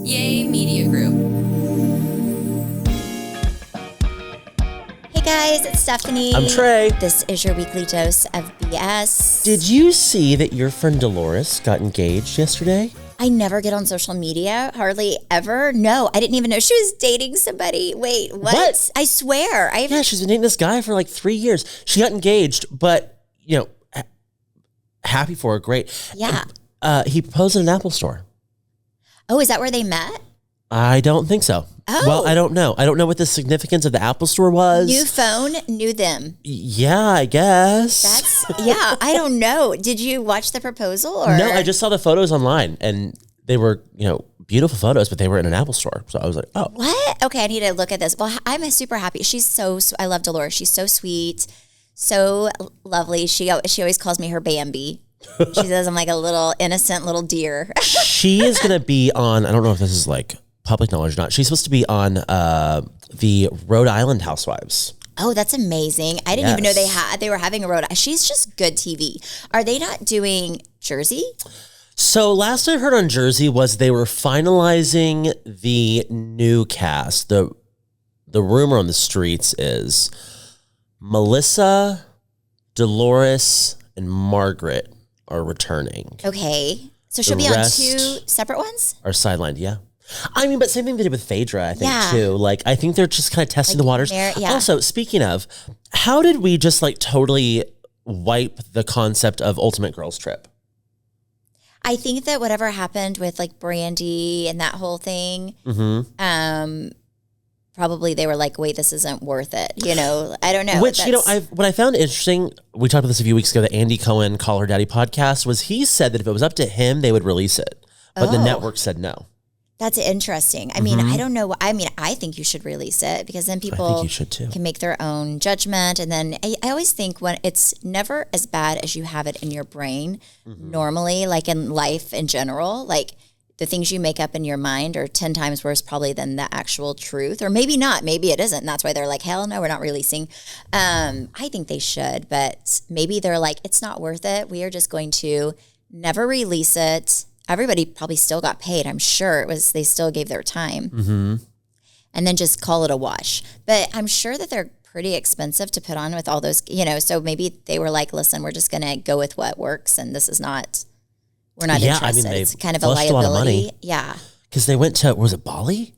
Yay Media Group. Hey guys, it's Stephanie. I'm Trey. This is your weekly dose of BS. Did you see that your friend Dolores got engaged yesterday? I never get on social media, hardly ever. No, I didn't even know she was dating somebody. Wait, what? I swear. Yeah, she's been dating this guy for like 3 years. She got engaged, but, you know, happy for her, great. Yeah. He proposed in an Apple store. Oh, is that where they met? I don't think so. Oh. Well, I don't know. I don't know what the significance of the Apple store was. New phone, knew them. Yeah, I guess. Yeah, I don't know. Did you watch the proposal? Or? No, I just saw the photos online, and they were, beautiful photos, but they were in an Apple store. So I was like, oh. What? Okay, I need to look at this. Well, I'm super happy. I love Dolores. She's so sweet, so lovely. She always calls me her Bambi. She says I'm like a little innocent little deer. She is going to be on, I don't know if this is like public knowledge or not. She's supposed to be on the Rhode Island Housewives. Oh, that's amazing. I didn't even know they were having a Rhode Island. She's just good TV. Are they not doing Jersey? So last I heard on Jersey was they were finalizing the new cast. The rumor on the streets is Melissa, Dolores, and Margaret are returning. Okay. So she'll be on two separate ones? Are sidelined, yeah. I mean, but same thing they did with Phaedra, I think, too. Like, I think they're just kind of testing the waters. Yeah. Also, speaking of, how did we just, like, totally wipe the concept of Ultimate Girls Trip? I think that whatever happened with, like, Brandy and that whole thing, probably they were like, wait, this isn't worth it. I don't know. Which, what I found interesting, we talked about this a few weeks ago, the Andy Cohen Call Her Daddy podcast, was he said that if it was up to him, they would release it. But the network said no. That's interesting. I mean, I don't know. I mean, I think you should release it because then people can make their own judgment. And then I always think when it's never as bad as you have it in your brain normally, like in life in general, like the things you make up in your mind are 10 times worse probably than the actual truth. Or maybe not. Maybe it isn't. And that's why they're like, hell no, we're not releasing. I think they should. But maybe they're like, it's not worth it. We are just going to never release it. Everybody probably still got paid. I'm sure they still gave their time. And then just call it a wash. But I'm sure that they're pretty expensive to put on with all those, so maybe they were like, listen, we're just going to go with what works. And this is we're not interested. I mean, it's kind of a liability. A lot of money. Yeah. Because they went to, was it Bali?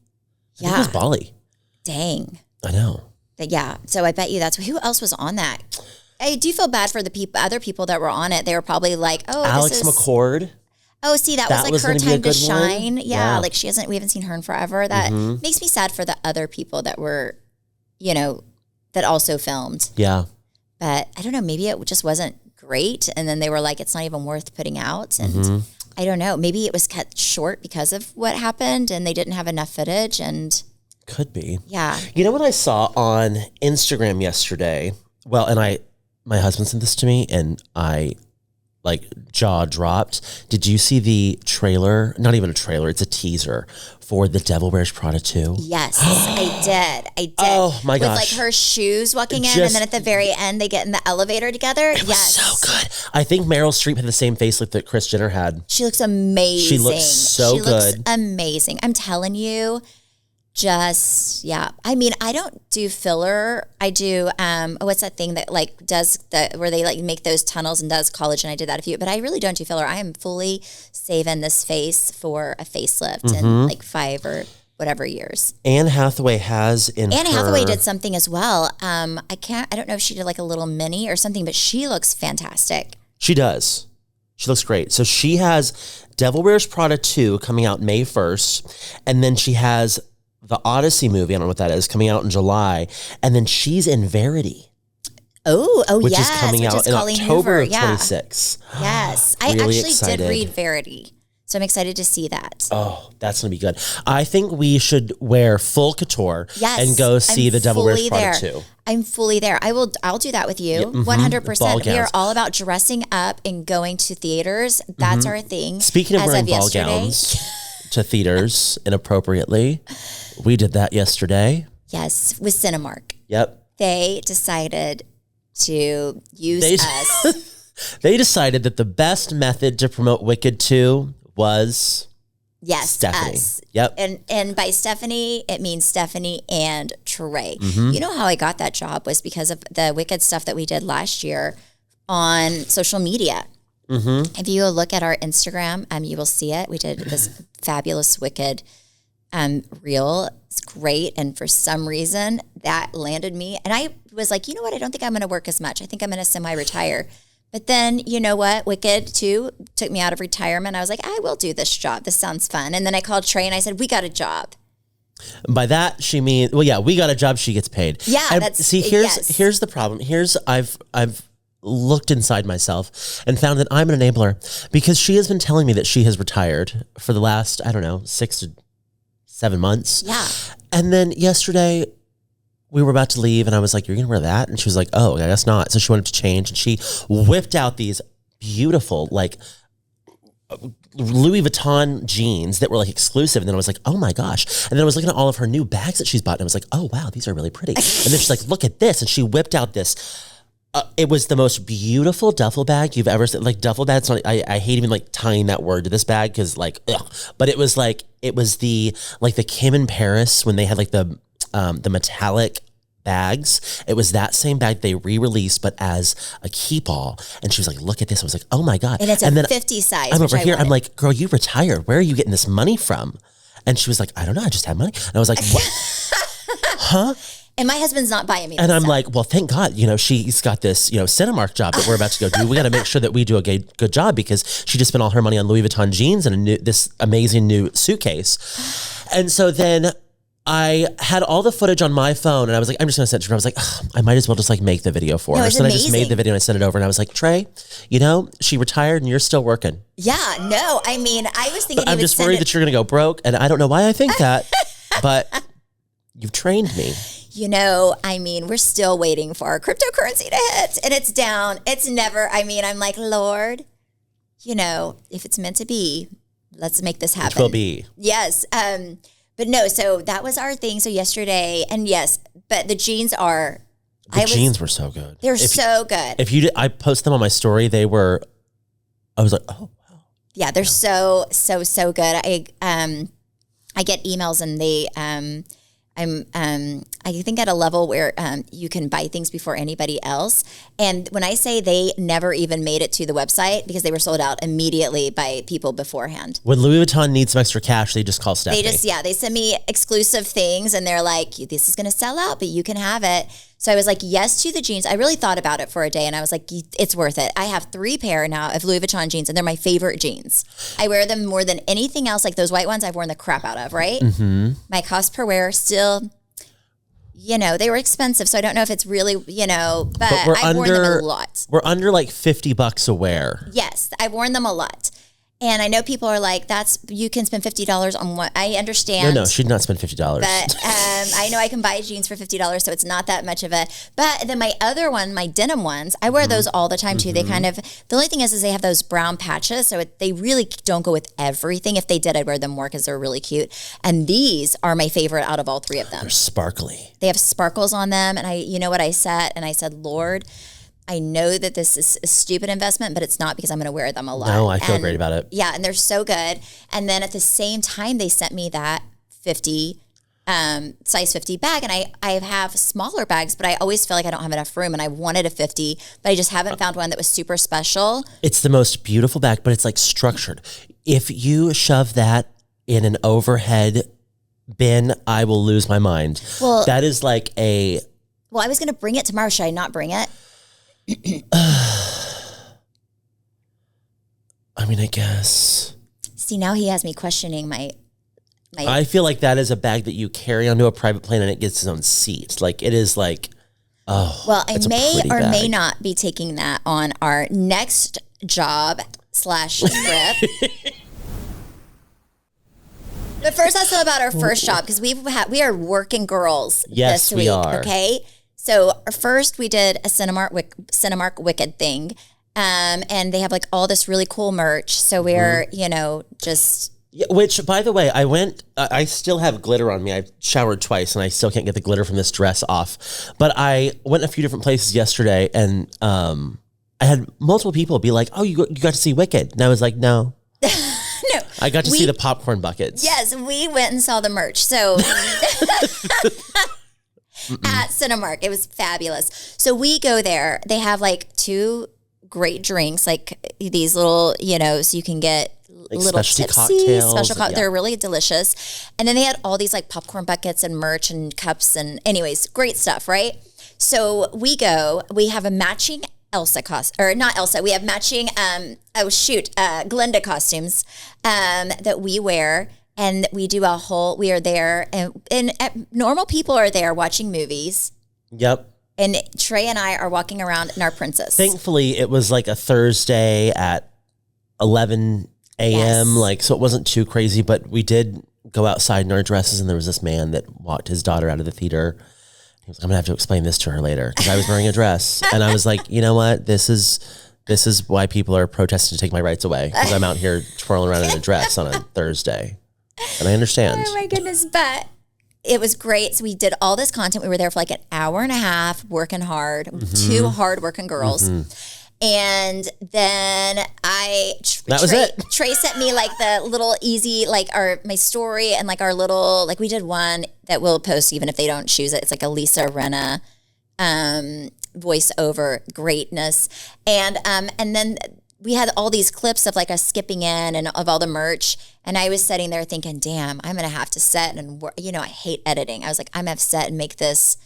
I think it was Bali. Dang. I know. But yeah. So I bet you who else was on that? I do feel bad for the other people that were on it. They were probably like, oh, Alex McCord. Oh, see, that was like her time to shine. One? Yeah, like we haven't seen her in forever. That makes me sad for the other people that were, that also filmed. Yeah. But I don't know, maybe it just wasn't great. And then they were like, it's not even worth putting out. And I don't know, maybe it was cut short because of what happened and they didn't have enough footage and. Could be. Yeah. You know what I saw on Instagram yesterday? Well, and my husband sent this to me and I jaw dropped. Did you see the trailer? Not even a trailer. It's a teaser for The Devil Wears Prada 2. Yes, I did. Oh my gosh. With like her shoes walking in and then at the very end they get in the elevator together. It was so good. I think Meryl Streep had the same facelift that Kris Jenner had. She looks amazing. She looks so good. She looks amazing. I'm telling you. I mean, I don't do filler. I do, what's that thing that like does where they like make those tunnels and does collagen. I did that a few, but I really don't do filler. I am fully saving this face for a facelift in like 5 or whatever years. Anne Hathaway Hathaway did something as well. I don't know if she did like a little mini or something, but she looks fantastic. She does. She looks great. So she has Devil Wears Prada 2 coming out May 1st. And then she has the Odyssey movie, I don't know what that is, coming out in July. And then she's in Verity. Which is coming out in October of 26. Yes. Really I actually excited. did read Verity. So I'm excited to see that. Oh, that's going to be good. I think we should wear full couture and go see The Devil Wears Prada 2. I'm fully there. I'll do that with you. 100%. We are all about dressing up and going to theaters. That's our thing. Speaking of wearing ball gowns to theaters inappropriately, we did that yesterday. Yes, with Cinemark. Yep. They decided to use us. They decided that the best method to promote Wicked 2 was Yes, Stephanie. us. Yep. And by Stephanie, it means Stephanie and Trey. You know how I got that job was because of the Wicked stuff that we did last year on social media. If you look at our Instagram, you will see it. We did this fabulous Wicked reel. It's great. And for some reason, that landed me. And I was like, you know what? I don't think I'm going to work as much. I think I'm going to semi-retire. But then, you know what? Wicked, too, took me out of retirement. I was like, I will do this job. This sounds fun. And then I called Trey and I said, we got a job. By that, she means, well, yeah, we got a job, she gets paid. Yeah, here's the problem. I've looked inside myself and found that I'm an enabler because she has been telling me that she has retired for the last, 6 to 7 months. Yeah. And then yesterday, we were about to leave and I was like, you're going to wear that? And she was like, oh, I guess not. So she wanted to change and she whipped out these beautiful, Louis Vuitton jeans that were exclusive. And then I was like, oh my gosh. And then I was looking at all of her new bags that she's bought and I was like, oh wow, these are really pretty. And then she's like, look at this. And she whipped out this. It was the most beautiful duffel bag you've ever seen. Duffel bag. I hate even tying that word to this bag because ugh. But it was the Kim in Paris when they had the metallic bags. It was that same bag they re-released, but as a keep all. And she was like, look at this. I was like, oh my God. And it's a 50 size. I'm over here. I'm like, girl, you retired. Where are you getting this money from? And she was like, I don't know. I just have money. And I was like, what? Huh? And my husband's not buying me this And I'm stuff. like, well, thank God, she's got this, Cinemark job that we're about to go do. We got to make sure that we do a good job because she just spent all her money on Louis Vuitton jeans and this amazing new suitcase. And so then I had all the footage on my phone and I was like, I'm just going to send it to her. I was like, I might as well just make the video for her. So then I just made the video and I sent it over and I was like, Trey, she retired and you're still working. Yeah, no, I was thinking I'm just worried that you're going to go broke. And I don't know why I think that, but you've trained me. We're still waiting for our cryptocurrency to hit and it's down. It's never, I'm like, Lord, if it's meant to be, let's make this happen. Which will be. Yes. But no, so that was our thing. So yesterday, and yes, but the jeans are. Jeans were so good. They're so good. If you did, I posted them on my story. I was like, oh wow. Yeah, they're so good. I get emails and they I think at a level where you can buy things before anybody else. And when I say they never even made it to the website because they were sold out immediately by people beforehand. When Louis Vuitton needs some extra cash, they just call Stephanie. They send me exclusive things and they're like, this is going to sell out, but you can have it. So I was like, yes to the jeans. I really thought about it for a day and I was like, it's worth it. I have 3 pair now of Louis Vuitton jeans and they're my favorite jeans. I wear them more than anything else. Like those white ones I've worn the crap out of, right? Mm-hmm. My cost per wear still, they were expensive. So I don't know if it's really, but I've worn them a lot. We're under $50 a wear. Yes, I've worn them a lot. And I know people are like, you can spend $50 on what I understand. No, she'd not spend $50. But I know I can buy jeans for $50, so it's not that much of a, but then my other one, my denim ones, I wear those all the time too. They kind of, the only thing is they have those brown patches. So they really don't go with everything. If they did, I'd wear them more because they're really cute. And these are my favorite out of all 3 of them. They're sparkly. They have sparkles on them. And I said, Lord, I know that this is a stupid investment, but it's not because I'm going to wear them a lot. No, I feel great about it. Yeah, and they're so good. And then at the same time, they sent me that 50, size 50 bag. And I have smaller bags, but I always feel like I don't have enough room. And I wanted a 50, but I just haven't found one that was super special. It's the most beautiful bag, but it's structured. If you shove that in an overhead bin, I will lose my mind. Well, that is Well, I was going to bring it tomorrow. Should I not bring it? I guess. See, now he has me questioning my. I feel like that is a bag that you carry onto a private plane and it gets its own seat. It is oh. Well, I may or may not be taking that on our next job / trip. But first, let's talk about our first job because we are working girls this week. We are. Okay. So first we did a Cinemark Wicked thing, and they have all this really cool merch. So we're, just... Yeah, which, by the way, I still have glitter on me. I showered twice and I still can't get the glitter from this dress off. But I went a few different places yesterday and I had multiple people be like, oh, you got to see Wicked. And I was like, no. No. I got to see the popcorn buckets. Yes, we went and saw the merch. So at Cinemark, it was fabulous. So we go there. They have like 2 great drinks, like these little, so you can get like little specialty cocktails. They're really delicious. And then they had all these like popcorn buckets and merch and cups and anyways, great stuff, right? So we have a matching Elsa we have matching, Glinda costumes that we wear. And we are there and normal people are there watching movies. Yep. And Trey and I are walking around in our princess. Thankfully, it was like a Thursday at 11 a.m. Yes. So it wasn't too crazy, but we did go outside in our dresses, and there was this man that walked his daughter out of the theater. He was like, I'm going to have to explain this to her later, because I was wearing a dress. And I was like, you know what? This is why people are protesting to take my rights away, because I'm out here twirling around in a dress on a Thursday. And I understand. Oh, my goodness. But it was great. So we did all this content. We were there for like an hour and a half working hard, 2 hard-working girls. And then Trey sent me like the little easy, like my story and like our little, like we did one that we'll post even if they don't choose it. It's like a Lisa Rinna voiceover greatness. And then we had all these clips of like us skipping in and of all the merch. And I was sitting there thinking, damn, I'm going to have to set and work. I hate editing. I was like, I'm going to have to set and make this,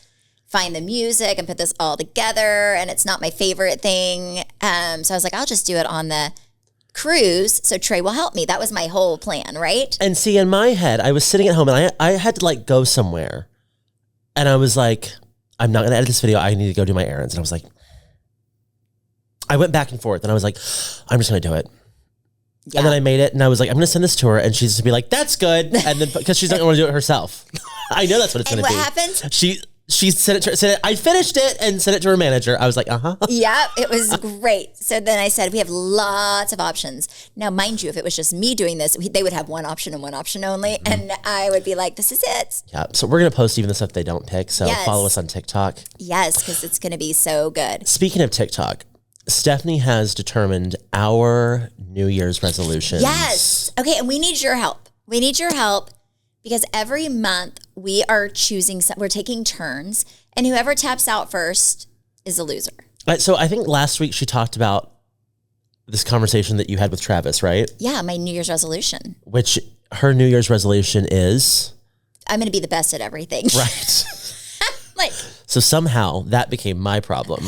find the music and put this all together. And it's not my favorite thing. So I was like, I'll just do it on the cruise. So Trey will help me. That was my whole plan, right? And see, in my head, I was sitting at home and I had to like go somewhere. And I was like, I'm not going to edit this video. I need to go do my errands. And I was like, I went back and forth and I was like, I'm just going to do it. Yeah. And then I made it and I was like, I'm going to send this to her. And she's going to be like, that's good. And then, because she's not going to want to do it herself. I know that's what it's going to be. And what happened? She sent it, I finished it and sent it to her manager. I was like, Yeah, it was great. So then I said, we have lots of options. Now, mind you, if it was just me doing this, they would have one option and one option only. And I would be like, this is it. Yeah. So we're going to post even the stuff they don't pick. So follow us on TikTok. Yes, because it's going to be so good. Speaking of TikTok, Stephanie has determined our New Year's resolutions. Yes. Okay. And we need your help. We need your help because every month we are we're taking turns, and whoever taps out first is a loser. So I think last week she talked about this conversation that you had with Travis, right? Yeah. My New Year's resolution. Which her New Year's resolution is? I'm going to be the best at everything. Right. So somehow that became my problem.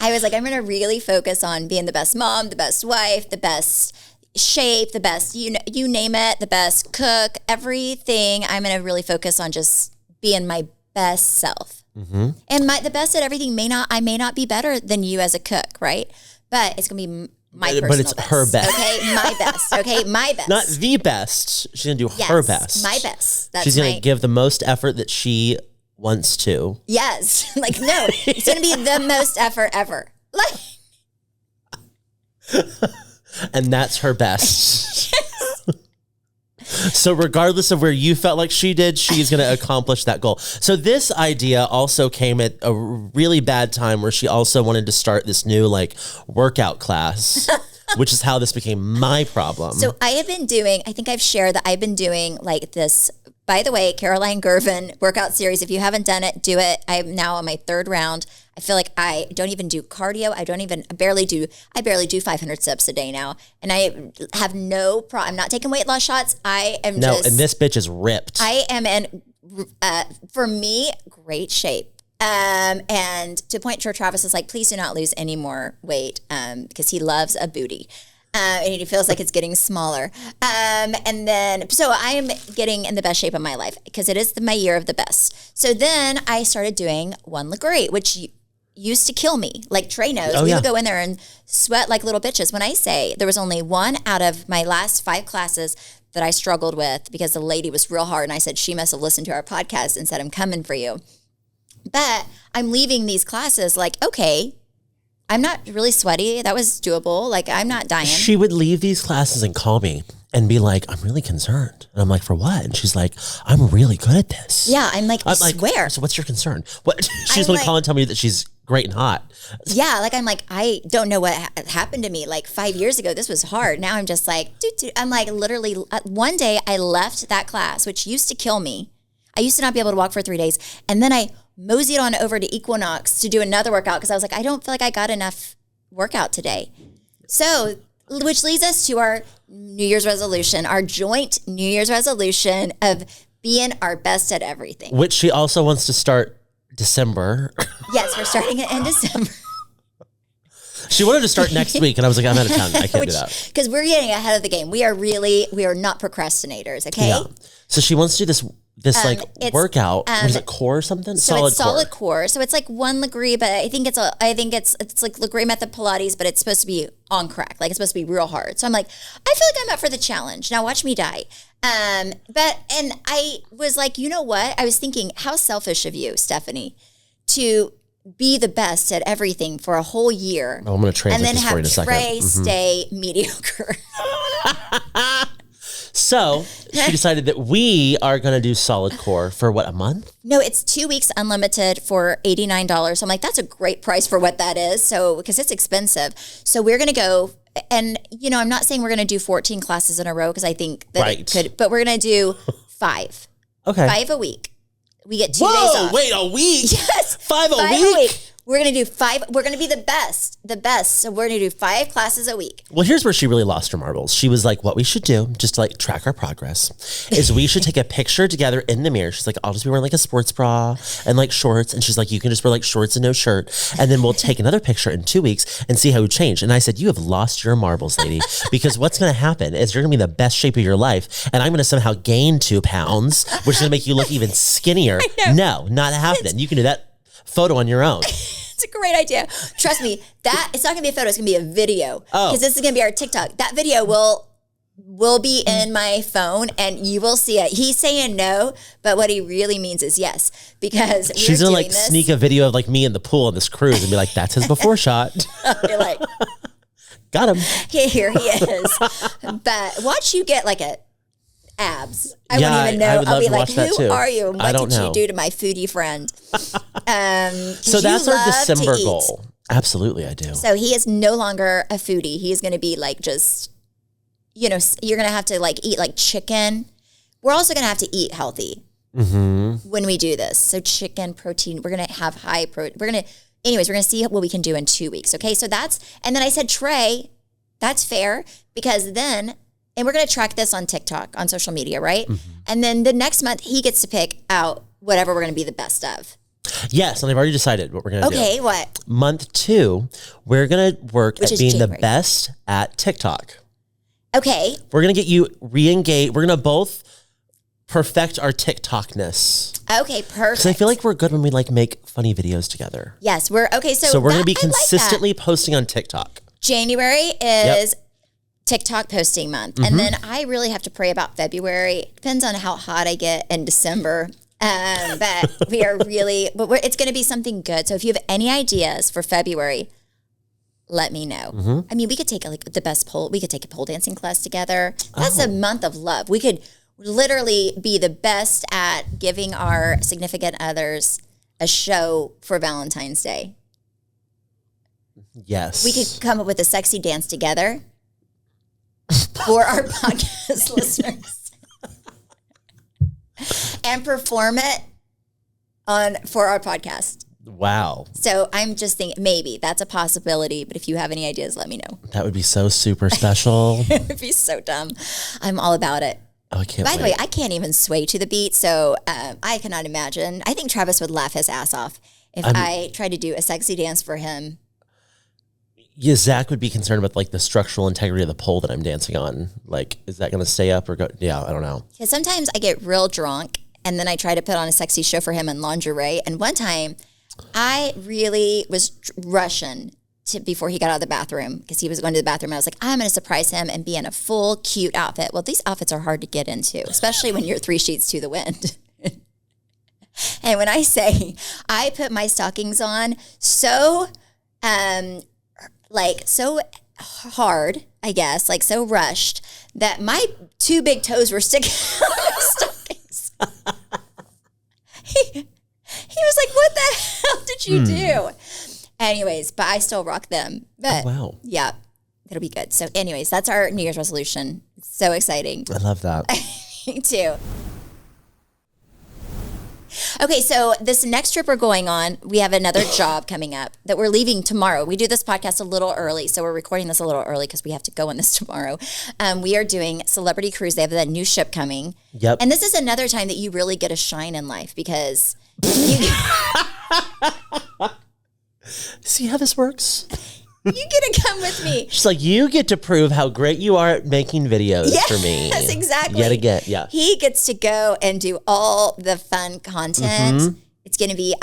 I was like, I'm going to really focus on being the best mom, the best wife, the best shape, the best, you name it, the best cook, everything. I'm going to really focus on just being my best self. Mm-hmm. And the best at everything I may not be better than you as a cook, right? But it's going to be my personal But it's best. her best. Okay, my best. Okay, my best. Not the best. She's going to do her best. My best. She's going to give the most effort that she wants to. Yes. Like, no, it's going to be the most effort ever. And that's her best. So regardless of where you felt like she did, she's going to accomplish that goal. So this idea also came at a really bad time where she also wanted to start this new workout class, which is how this became my problem. So I think I've shared that I've been doing this. By the way, Caroline Gervin workout series. If you haven't done it, do it. I'm now on my 3rd round. I feel like I don't even do cardio. I barely do 500 steps a day now. And I have no problem. I'm not taking weight loss shots. And this bitch is ripped. I am in, for me, great shape. And to point to Travis is like, please do not lose any more weight because he loves a booty. And he feels like it's getting smaller. So I am getting in the best shape of my life because it is my year of the best. So then I started doing One Look Great, which used to kill me. Like Trey knows, we would go in there and sweat like little bitches. When I say there was only one out of my last 5 classes that I struggled with because the lady was real hard. And I said, she must have listened to our podcast and said, I'm coming for you. But I'm leaving these classes okay, I'm not really sweaty. That was doable. I'm not dying. She would leave these classes and call me and be like, I'm really concerned. And I'm like, for what? And she's like, I'm really good at this. Yeah, I'm like, I swear. So what's your concern? What? She's going to call and tell me that she's great and hot. Yeah, like I'm like, I don't know what happened to me. Like 5 years ago, this was hard. Now I'm just like, I'm like literally, one day I left that class, which used to kill me. I used to not be able to walk for 3 days. And then I moseyed on over to Equinox to do another workout because I was like, I don't feel like I got enough workout today. So, which leads us to our New Year's resolution, our joint New Year's resolution of being our best at everything. Which she also wants to start December. Yes, we're starting it in December. She wanted to start next week, and I was like, I'm out of town. I can't do that. Because we're getting ahead of the game. We are not procrastinators, okay? Yeah. So she wants to do this workout. What is it, core or something? So it's solid core. So it's like one Legree, but I think it's like Legree Method Pilates, but it's supposed to be on crack. Like it's supposed to be real hard. So I'm like, I feel like I'm up for the challenge. Now watch me die. And I was like, you know what? I was thinking, how selfish of you, Stephanie, to be the best at everything for a whole year. Oh, I'm going to translate and then this for you in a second. Trey stay mediocre. So she decided that we are going to do solid core for what, a month? No, it's 2 weeks unlimited for $89. So I'm like, that's a great price for what that is. So, because it's expensive. So we're going to go, and I'm not saying we're going to do 14 classes in a row because I think that it could, but we're going to do 5. Okay. 5 a week. We get 2 days off. Wait, a week? Yes. 5 a week? We're going to do 5. We're going to be the best. So we're going to do 5 classes a week. Well, here's where she really lost her marbles. She was like, what we should do, just to like track our progress, is we should take a picture together in the mirror. She's like, I'll just be wearing like a sports bra and like shorts. And she's like, you can just wear like shorts and no shirt. And then we'll take another picture in 2 weeks and see how we change. And I said, you have lost your marbles, lady, because what's going to happen is you're going to be in the best shape of your life. And I'm going to somehow gain 2 pounds, which is going to make you look even skinnier. No, not happening. You can do that photo on your own. It's a great idea. Trust me, that it's not going to be a photo. It's going to be a video. Because this is going to be our TikTok. That video will be in my phone and you will see it. He's saying no, but what he really means is yes. Because she's going to like sneak a video of like me in the pool on this cruise and be like, that's his before shot. You're like, got him. Here he is. But watch you get like abs. I wouldn't even know. I'll be like, who are you? And what did you do to my foodie friend? So that's our December goal. Absolutely, I do. So he is no longer a foodie. He is going to be like just, you're going to have to like eat like chicken. We're also going to have to eat healthy when we do this. So chicken, protein, we're going to have high protein. We're going to see what we can do in 2 weeks. Okay. So and then I said, Trey, that's fair because then, and we're going to track this on TikTok, on social media, right? And then the next month, he gets to pick out whatever we're going to be the best of. Yes, and I've already decided what we're going to do. Okay, what? Month 2, we're going to work at being the best at TikTok. Okay. We're going to get you re-engaged. We're going to both perfect our TikTokness. Okay, perfect. Because I feel like we're good when we like make funny videos together. Yes, we're okay. So we're going to be consistently posting on TikTok. January is TikTok posting month. And then I really have to pray about February. It depends on how hot I get in December. But it's going to be something good. So if you have any ideas for February, let me know. I mean, we could take we could take a pole dancing class together. That's a month of love. We could literally be the best at giving our significant others a show for Valentine's Day. Yes. We could come up with a sexy dance together for our podcast listeners and perform it for our podcast. Wow. So I'm just thinking maybe that's a possibility, but if you have any ideas, let me know. That would be so super special. It would be so dumb. I'm all about it. Oh, I can't By the way, I can't even sway to the beat, so I cannot imagine. I think Travis would laugh his ass off if I tried to do a sexy dance for him. Yeah, Zach would be concerned about like the structural integrity of the pole that I'm dancing on. Like, is that going to stay up or go? Yeah, I don't know. Because sometimes I get real drunk and then I try to put on a sexy show for him in lingerie. And one time I really was rushing before he got out of the bathroom because he was going to the bathroom. I was like, I'm going to surprise him and be in a full cute outfit. Well, these outfits are hard to get into, especially when you're 3 sheets to the wind. And when I say I put my stockings on so hard, I guess, like so rushed that my 2 big toes were sticking out of my stockings. He was like, what the hell did you do? Anyways, but I still rock them. But wow. Yeah, it'll be good. So anyways, that's our New Year's resolution. It's so exciting. I love that. Me too. Okay, so this next trip we're going on, we have another job coming up that we're leaving tomorrow. We do this podcast a little early, so we're recording this a little early because we have to go on this tomorrow. We are doing Celebrity Cruise. They have that new ship coming. Yep. And this is another time that you really get a shine in life because you see how this works? You get to come with me. She's like, you get to prove how great you are at making videos for me. Yes, exactly. Yet again, yeah. He gets to go and do all the fun content. Mm-hmm. It's going to be,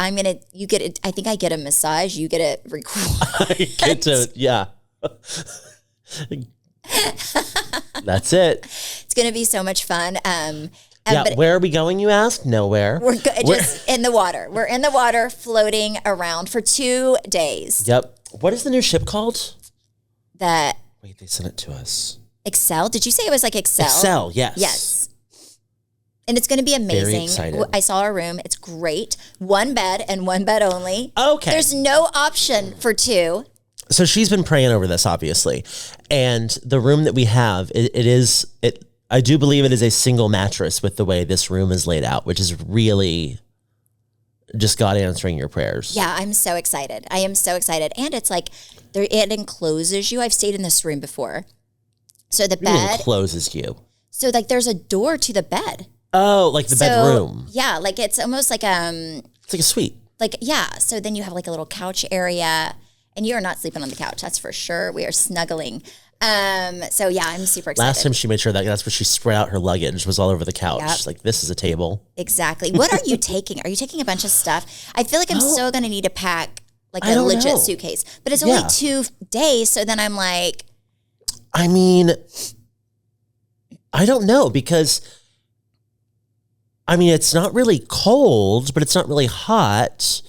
you get it. I think I get a massage. You get it record. I get to, yeah. That's it. It's going to be so much fun. But where are we going, you ask? Nowhere. We're just in the water. We're in the water floating around for 2 days. Yep. What is the new ship called? Wait, they sent it to us. Excel? Did you say it was like Excel? Excel, yes. Yes. And it's going to be amazing. Very excited. I saw our room. It's great. 1 bed and 1 bed only. Okay. There's no option for 2. So she's been praying over this, obviously. And the room that we have, I do believe it is a single mattress with the way this room is laid out, which is really just God answering your prayers. Yeah, I'm so excited. I am so excited. And it's like, it encloses you. I've stayed in this room before. So the bed encloses you. So like there's a door to the bed. Oh, like the bedroom. Yeah, like it's almost like it's like a suite. Like, yeah. So then you have like a little couch area. And you are not sleeping on the couch, that's for sure. We are snuggling. So yeah, I'm super excited. Last time she made sure that's where she spread out her luggage, was all over the couch. Yep. She's like, this is a table. Exactly. What are you taking? Are you taking a bunch of stuff? I feel like I'm still going to need to pack like a legit suitcase, but it's only 2 days. So then I'm like, I mean, I don't know because it's not really cold, but it's not really hot.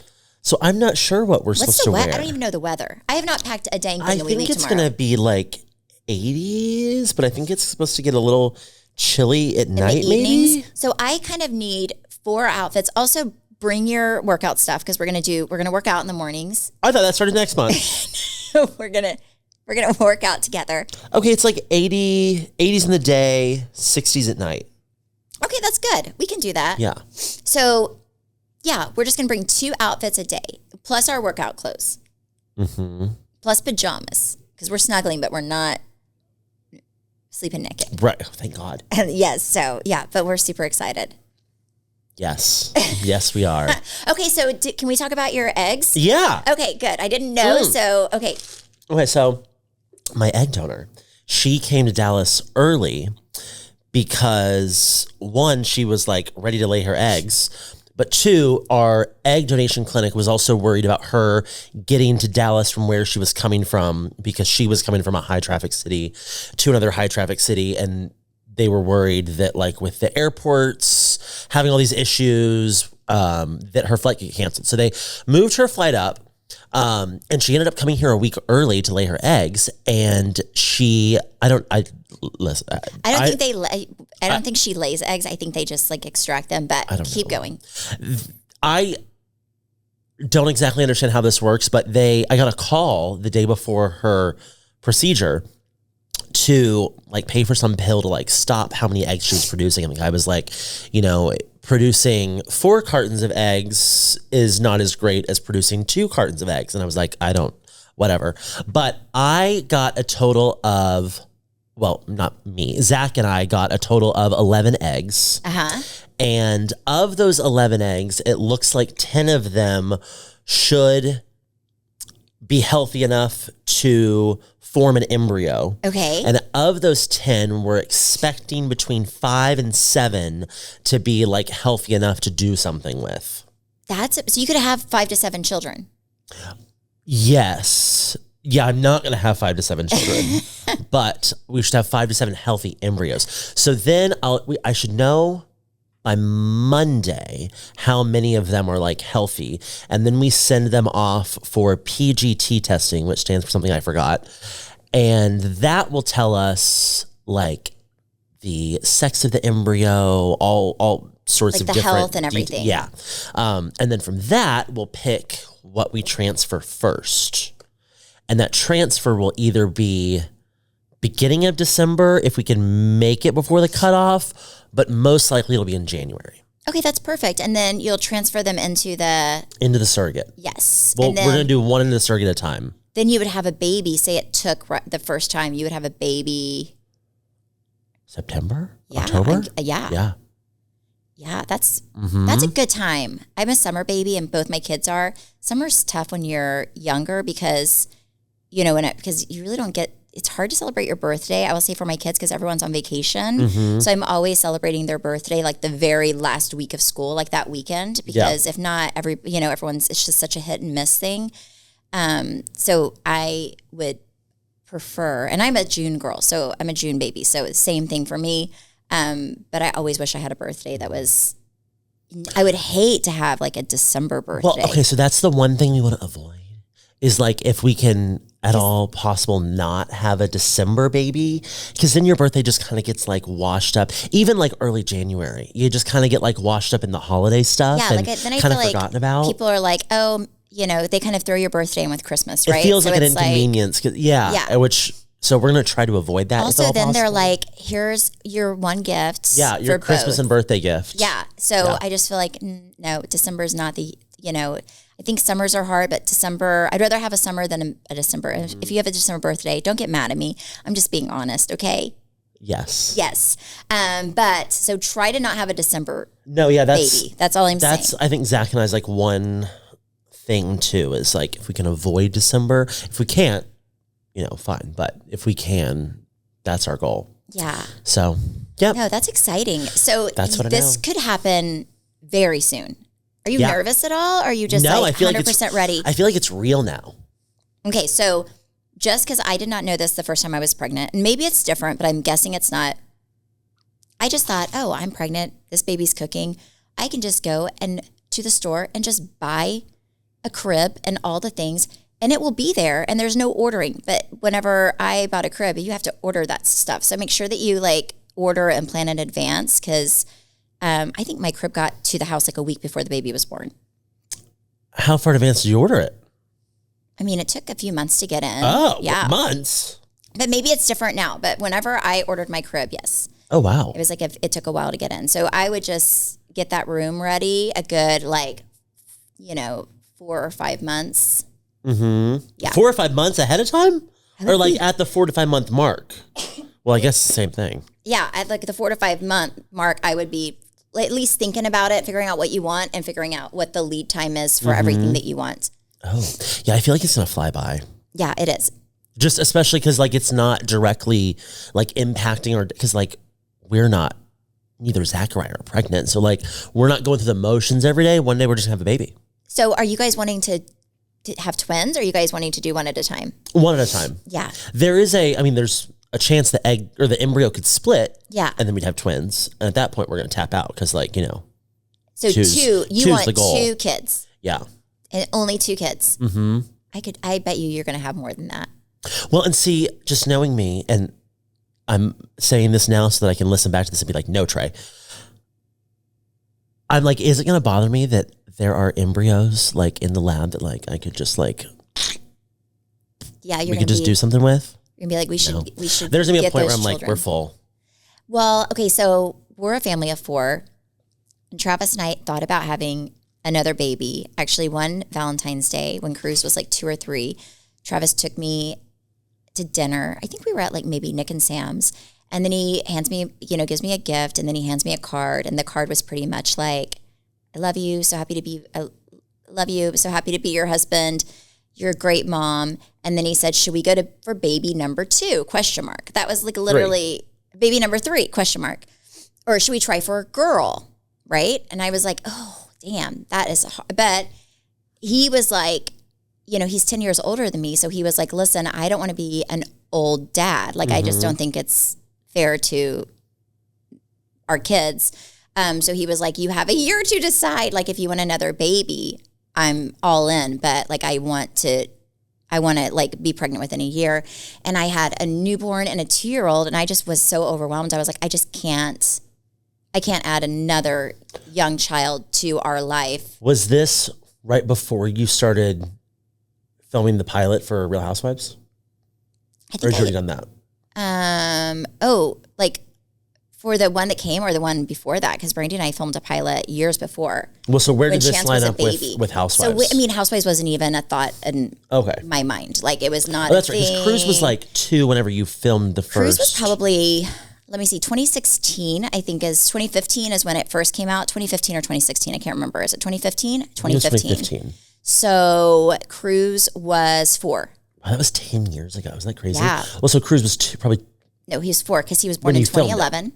So I'm not sure what we're supposed to wear. I don't even know the weather. I have not packed a dang thing. I think it's going to be like 80s, but I think it's supposed to get a little chilly at night, maybe. So I kind of need 4 outfits. Also, bring your workout stuff because we're gonna work out in the mornings. I thought that started next month. we're gonna work out together. Okay, it's like 80s in the day, 60s at night. Okay, that's good. We can do that. Yeah. So. Yeah, we're just going to bring 2 outfits a day, plus our workout clothes, plus pajamas, because we're snuggling, but we're not sleeping naked. Right. Oh, thank God. Yes. So, yeah, but we're super excited. Yes. Yes, we are. Okay, so can we talk about your eggs? Yeah. Okay, good. I didn't know, so, okay. Okay, so my egg donor, she came to Dallas early because, 1, she was, like, ready to lay her eggs. But 2, our egg donation clinic was also worried about her getting to Dallas from where she was coming from because she was coming from a high traffic city to another high traffic city. And they were worried that like with the airports having all these issues, that her flight get canceled. So they moved her flight up. And she ended up coming here a week early to lay her eggs. And I don't think she lays eggs. I think they just like extract them, but keep going. I don't exactly understand how this works, but I got a call the day before her procedure to like pay for some pill to like stop how many eggs she was producing. And the guy was like, producing 4 cartons of eggs is not as great as producing 2 cartons of eggs. And I was like, whatever. But I got a total of, well, not me, Zach and I got a total of 11 eggs. Uh-huh. And of those 11 eggs, it looks like 10 of them should be healthy enough to form an embryo. Okay. And of those 10, we're expecting between 5 and 7 to be like healthy enough to do something with. So you could have 5 to 7 children. Yes. Yeah, I'm not going to have 5 to 7 children, but we should have 5 to 7 healthy embryos. So then I should know by Monday how many of them are like healthy. And then we send them off for PGT testing, which stands for something I forgot. And that will tell us like the sex of the embryo, all sorts like of the different health and everything. Yeah. And then from that, we'll pick what we transfer first. And that transfer will either be beginning of December if we can make it before the cutoff, but most likely it'll be in January. Okay, that's perfect. And then you'll transfer them into the surrogate. Yes. Well, and then, we're going to do one into the surrogate at a time. Then you would have a baby. Say it took the first time, you would have a baby. September? Yeah, October? Yeah. Yeah, that's a good time. I'm a summer baby, and both my kids are. Summer's tough when you're younger because, because you really don't get. It's hard to celebrate your birthday. I will say for my kids because everyone's on vacation, so I'm always celebrating their birthday like the very last week of school, like that weekend. Because if not, everyone's. It's just such a hit and miss thing. So I would prefer, and I'm a June girl, so I'm a June baby, so it's same thing for me. But I always wish I had a birthday that was, I would hate to have like a December birthday. Well, okay, so that's the one thing we want to avoid is like if we can at all possible not have a December baby, because then your birthday just kind of gets like washed up. Even like early January, you just kind of get like washed up in the holiday stuff and then I kind of forgotten about. People are like, oh, they kind of throw your birthday in with Christmas, right? It feels like an inconvenience. So we're going to try to avoid that. Also, then they're like, here's your one gift. Yeah, your Christmas and birthday gift. Yeah. So I just feel like, no, December is not the, I think summers are hard, but December, I'd rather have a summer than a December. If you have a December birthday, don't get mad at me. I'm just being honest, okay? Yes. Yes. But so try to not have a December baby. That's all I'm saying. I think Zach and I's like one thing too is like if we can avoid December. If we can't, fine. But if we can, that's our goal. Yeah. So, yeah. No, that's exciting. So that's what this could happen very soon. Are you nervous at all? Or are you just I feel 100% ready? I feel like it's real now. Okay, so just because I did not know this the first time I was pregnant, and maybe it's different, but I'm guessing it's not. I just thought, oh, I'm pregnant. This baby's cooking. I can just go to the store and just buy a crib and all the things, and it will be there, and there's no ordering. But whenever I bought a crib, you have to order that stuff. So make sure that you order and plan in advance because I think my crib got to the house like a week before the baby was born. How far in advance did you order it? I mean, it took a few months to get in. Oh, yeah. Months? But maybe it's different now. But whenever I ordered my crib, yes. Oh, wow. It was like it took a while to get in. So I would just get that room ready a good 4 or 5 months. Mm-hmm. Yeah. 4 or 5 months ahead of time? Or at the 4 to 5 month mark? Well, I guess it's the same thing. Yeah. At the 4 to 5 month mark, I would be at least thinking about it, figuring out what you want and figuring out what the lead time is for everything that you want. Oh, yeah. I feel like it's going to fly by. Yeah, it is. Just especially because it's not directly impacting because we're not, neither Zach or I are pregnant. So we're not going through the motions every day. One day we're just going to have a baby. So are you guys wanting to have twins or are you guys wanting to do one at a time? One at a time. Yeah. There's a chance the egg or the embryo could split. Yeah. And then we'd have twins. And at that point we're going to tap out because So you want 2 kids. Yeah. And only 2 kids. Mm-hmm. I bet you're going to have more than that. Well, and see, just knowing me, and I'm saying this now so that I can listen back to this and be like, no, Trey. I'm like, is it going to bother me that there are embryos in the lab that I could just yeah, we could just do something with? You're going to be like, we should There's going to be a point where I'm children. We're full. Well, okay, so we're a family of 4. And Travis and I thought about having another baby. Actually, one Valentine's Day when Cruz was 2 or 3, Travis took me to dinner. I think we were at maybe Nick and Sam's. And then he hands me, gives me a gift. And then he hands me a card. And the card was pretty much I love you. I love you. So happy to be your husband. You're a great mom. And then he said, should we go for baby number 2? ? That was literally 3. Baby number 3 ? Or should we try for a girl? Right. And I was like, oh, damn, that is hard. But he was he's 10 years older than me. So he was like, listen, I don't want to be an old dad. I just don't think it's fair to our kids. So he was like, you have a year to decide. If you want another baby, I'm all in. But I want to be pregnant within a year. And I had a newborn and a 2-year-old. And I just was so overwhelmed. I was like, I just can't. I can't add another young child to our life. Was this right before you started filming the pilot for Real Housewives? Or had you already done that? Like for the one that came or the one before that? Because Brandy and I filmed a pilot years before. Well, so where did this line up with Housewives? So, Housewives wasn't even a thought in my mind. Like, it was not that's right, because Cruise was like 2 whenever you filmed the first. Cruise was probably, let me see, 2016, I think 2015 is when it first came out. 2015 or 2016, I can't remember. Is it 2015? 2015. So Cruise was 4. Wow, that was 10 years ago. Isn't that crazy? Yeah. Well, so Cruise was probably... No, he was 4 because he was born in 2011.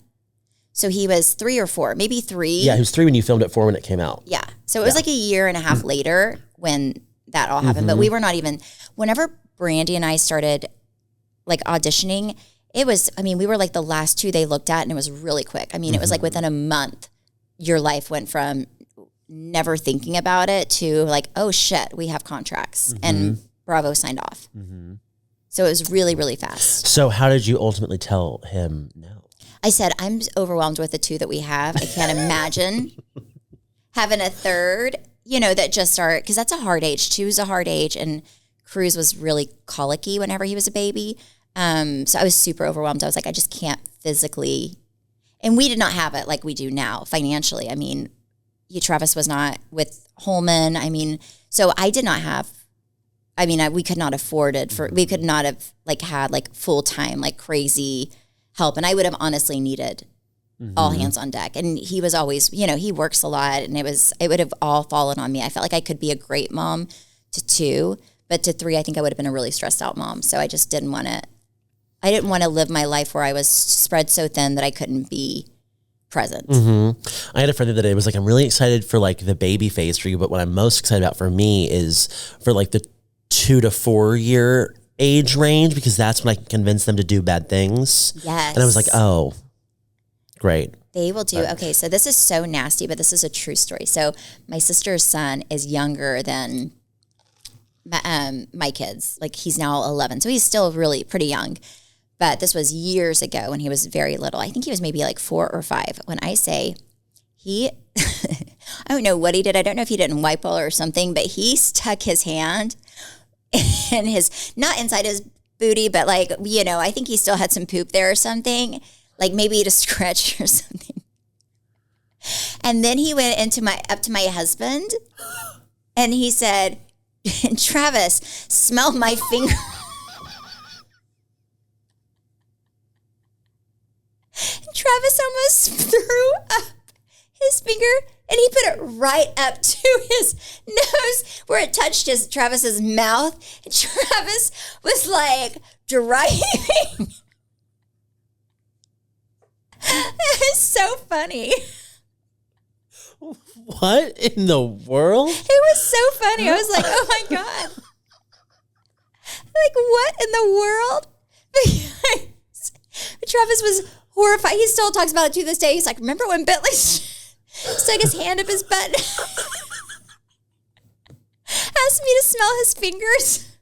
So he was 3 or 4, maybe 3. Yeah, he was 3 when you filmed it, 4 when it came out. Yeah. So it was like a year and a half later when that all happened. But we were not even... Whenever Brandy and I started like auditioning, it was... I mean, we were like the last 2 they looked at, and it was really quick. I mean, it was like within a month, your life went from never thinking about it to like, oh shit, we have contracts. And Bravo signed off. So it was really, really fast. So how did you ultimately tell him no? I said, I'm overwhelmed with the 2 that we have. I can't imagine having a third, that just start, because that's a hard age. 2 is a hard age, and Cruz was really colicky whenever he was a baby. So I was super overwhelmed. I was like, I just can't physically, and we did not have it like we do now financially. I mean, Travis was not with Hollman. I mean, so I did not have, we could not afford it we could not have like had like full-time, like crazy help. And I would have honestly needed all hands on deck. And he was always, he works a lot, and it would have all fallen on me. I felt like I could be a great mom to 2, but to 3, I think I would have been a really stressed out mom. So I just didn't want to live my life where I was spread so thin that I couldn't be present. I had a friend the other day, was like, I'm really excited for like the baby phase for you, but what I'm most excited about for me is for like the 2 to 4 year age range, because that's when I can convince them to do bad things. Yes. And I was like, oh, great. They will do. Okay, so this is so nasty, but this is a true story. So my sister's son is younger than my kids. Like, he's now 11, so he's still really pretty young. But this was years ago when he was very little. I think he was maybe like 4 or 5. When I say he, I don't know what he did. I don't know if he didn't wipe well or something, but he stuck his hand in not inside his booty, but like, I think he still had some poop there or something, like maybe to scratch or something. And then he went up to my husband, and he said, Travis, smell my finger. Travis almost threw up his finger, and he put it right up to his nose where it touched Travis's mouth. And Travis was like driving. It was so funny. What in the world? It was so funny. I was like, oh my God. Like, what in the world? Travis was horrified. He still talks about it to this day. He's like, remember when Bentley stuck his hand up his butt? Asked me to smell his fingers.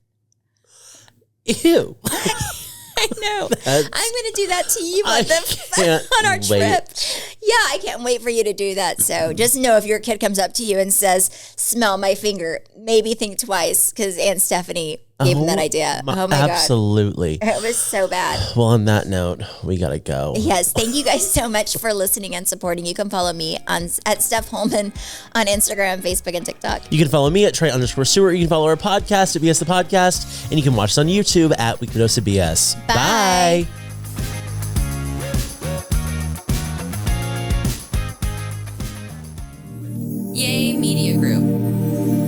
Ew. I know. I'm going to do that to you on our trip. Yeah, I can't wait for you to do that. So just know, if your kid comes up to you and says, smell my finger, maybe think twice, because Aunt Stephanie gave him that idea. Oh my God. Absolutely. It was so bad. Well, on that note, we got to go. Yes. Thank you guys so much for listening and supporting. You can follow me at Steph Hollman on Instagram, Facebook, and TikTok. You can follow me at Trey_Stewart. You can follow our podcast at BS the Podcast, and you can watch us on YouTube at Weekly Dose of BS. Bye. Yay Media Group.